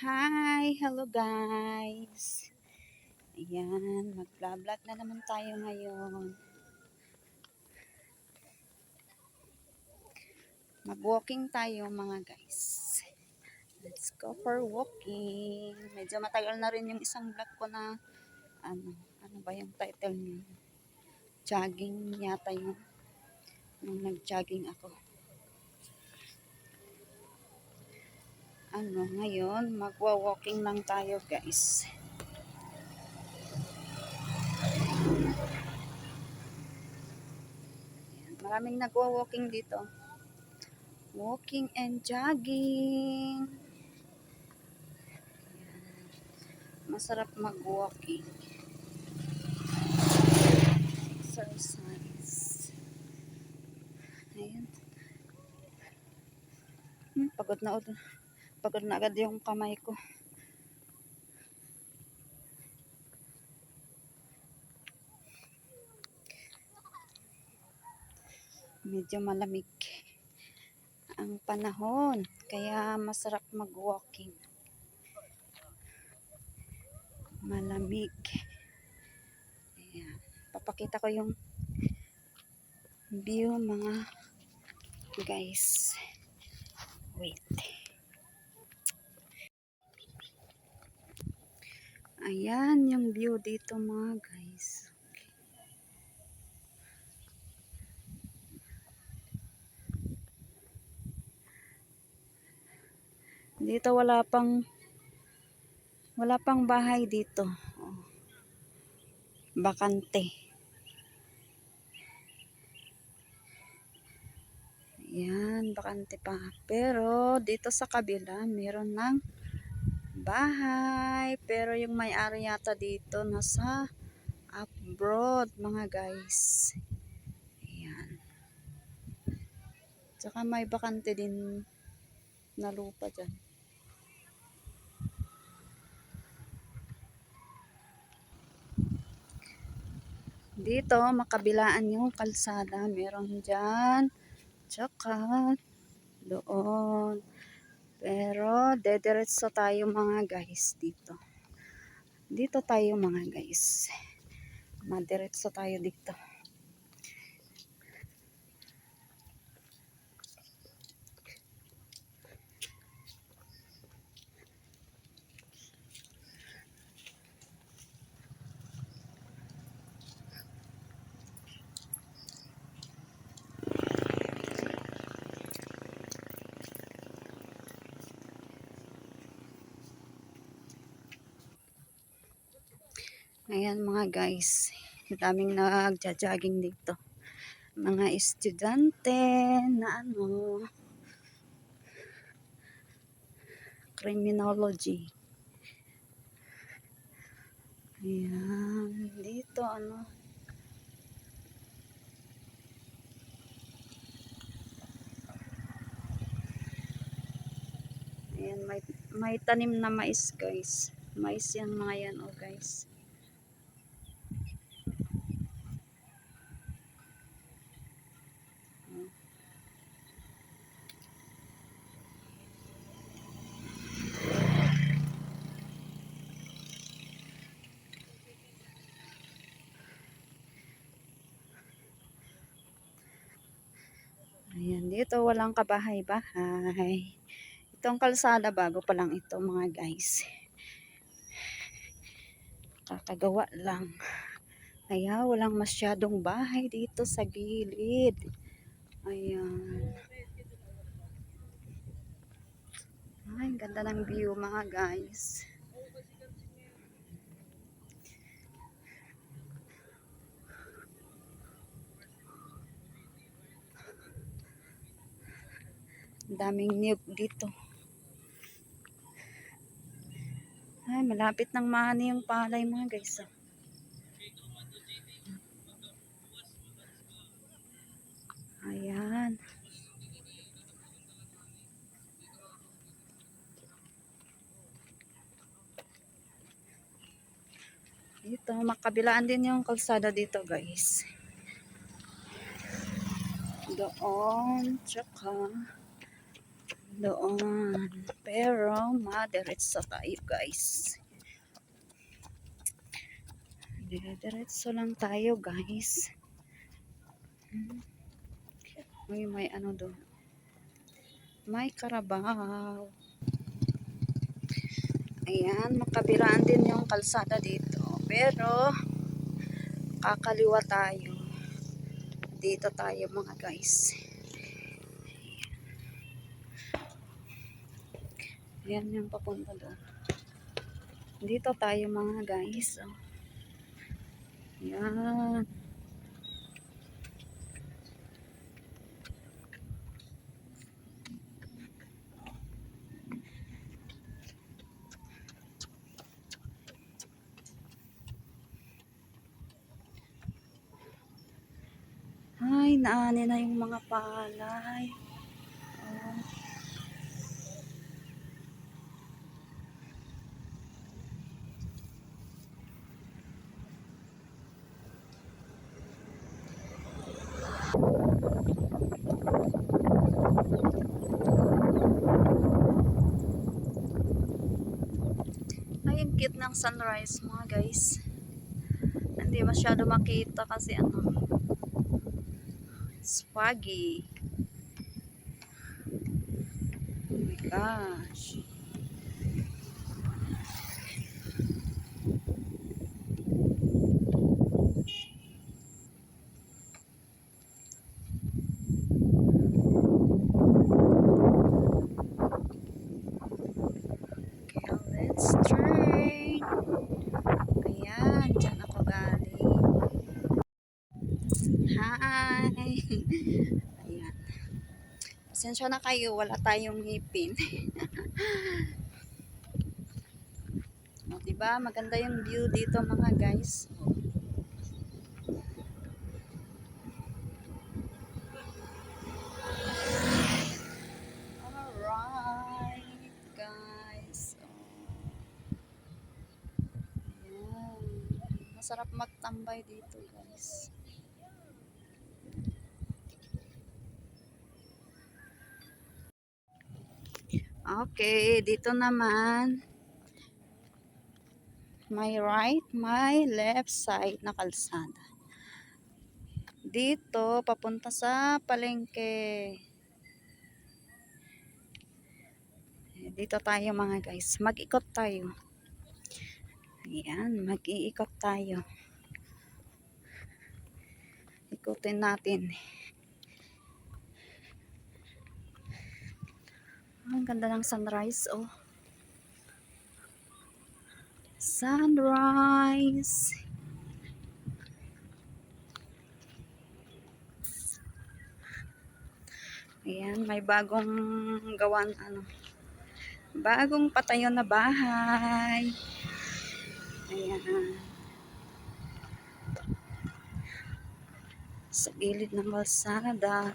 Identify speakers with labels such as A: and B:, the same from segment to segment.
A: Hi! Hello guys! Ayan, mag-vlog na naman tayo ngayon. Mag-walking tayo mga guys. Let's go for walking. Medyo matagal na rin yung isang vlog ko na ano ba yung title niya? Jogging yata yun. Nung nag-jogging ako. Ngayon, magwa-walking lang tayo guys. Maraming nagwa-walking dito. Walking and jogging. Masarap mag-walking. Exercise. Ayan. Pagod na agad yung kamay ko. Medyo malamig ang panahon, kaya masarap mag-walking. Malamig. Ayan. Papakita ko yung view mga guys. Wait. Ayan yung view dito mga guys. Dito wala pang bahay dito. Oh. Bakante. Ayan, bakante pa. Pero dito sa kabila, meron ng bahay. Pero yung may-ari yata dito nasa abroad, mga guys. Ayan. Tsaka may bakante din na lupa dyan. Dito, makabilaan yung kalsada. Meron dyan. Tsaka doon. Pero, dediretso tayo mga guys dito. Dito tayo mga guys. Madiretso tayo dito. Ayan mga guys. Daming nagja-jogging dito. Mga estudyante na criminology. Ayan, dito ayan, may tanim na mais guys. Mais yan mga yan guys. Ayan, dito walang kabahay-bahay. Itong kalsada bago pa lang ito mga guys. Kakagawa lang. Kaya walang masyadong bahay dito sa gilid. Ayan. Ay, ganda ng view mga guys. Daming niyog dito. Ay, malapit nang maani yung palay mga guys. Ayan. Dito, makabilaan din yung kalsada dito guys. Doon, tsaka doon. Pero madiretso tayo guys. Diretso lang tayo guys. May ano doon. May Carabao. Ayan, makabiraan din yung kalsada dito. Pero kakaliwa tayo. Dito tayo mga guys. Ayan yung papunta doon. Dito tayo mga guys. Oh. Ayan. Ay, naani na yung mga palay. Oh. Ay, ang cute ng sunrise mga guys. Hindi masyado makita kasi ano, it's foggy. Oh my gosh. Okay, let's turn. Ayan, dyan ako galing. Hi! Ayan. Pasensya na kayo, wala tayong ngipin. O, diba? Maganda yung view dito mga guys. Alright, guys. Ayan. Masarap magtambay dito, guys. Okay, dito naman. My right, my left side na kalsada. Dito, papunta sa palengke. Dito tayo mga guys. Mag-ikot tayo. Ayan, mag-iikot tayo. Ikutin natin. Ang ganda ng sunrise, oh. Sunrise. Ayan, may bagong gawan, ano, bagong patayo na bahay. Ayan. Sa gilid ng kalsada.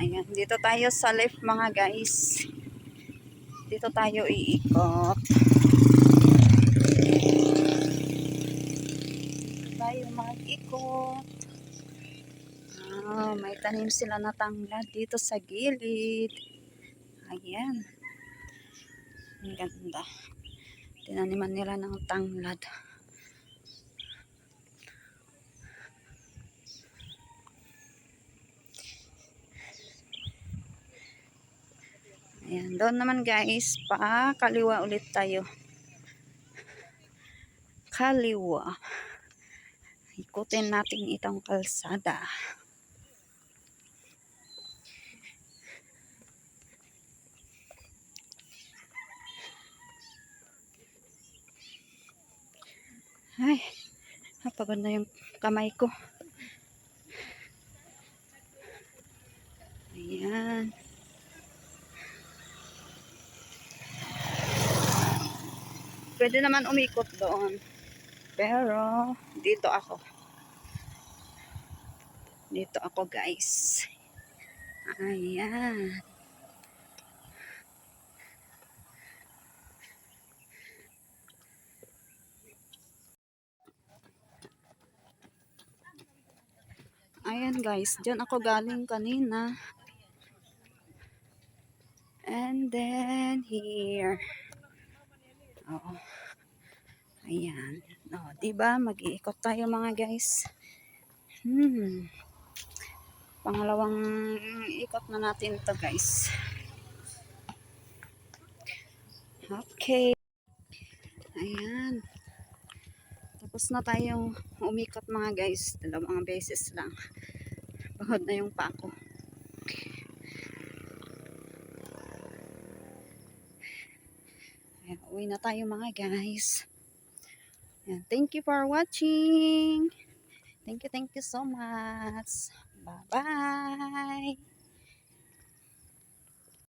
A: Ayan, dito tayo sa left mga guys. Dito tayo iikot. Dito tayo mag-ikot. Ah, may tanim sila na tanglad dito sa gilid. Ayan. Ang ganda. Tinaniman nila ng tanglad. Ayan, doon naman guys, pa kaliwa ulit tayo. Kaliwa. Ikutin natin itong kalsada. Pagod na yung kamay ko. Ayan. Pwede naman umikot doon. Pero, dito ako. Dito ako, guys. Ayan. Ayan, guys. Diyan ako galing kanina. And then, here. Oo. Ayan. O, diba? Mag-iikot tayo, mga guys. Pangalawang ikot na natin to, guys. Okay. Ayan. Tapos na tayong umikot, mga guys. Dalawang beses lang. Pagod na yung pa ako. Ayan, uwi na tayo, mga guys. Ayan, thank you for watching. Thank you so much. Bye-bye.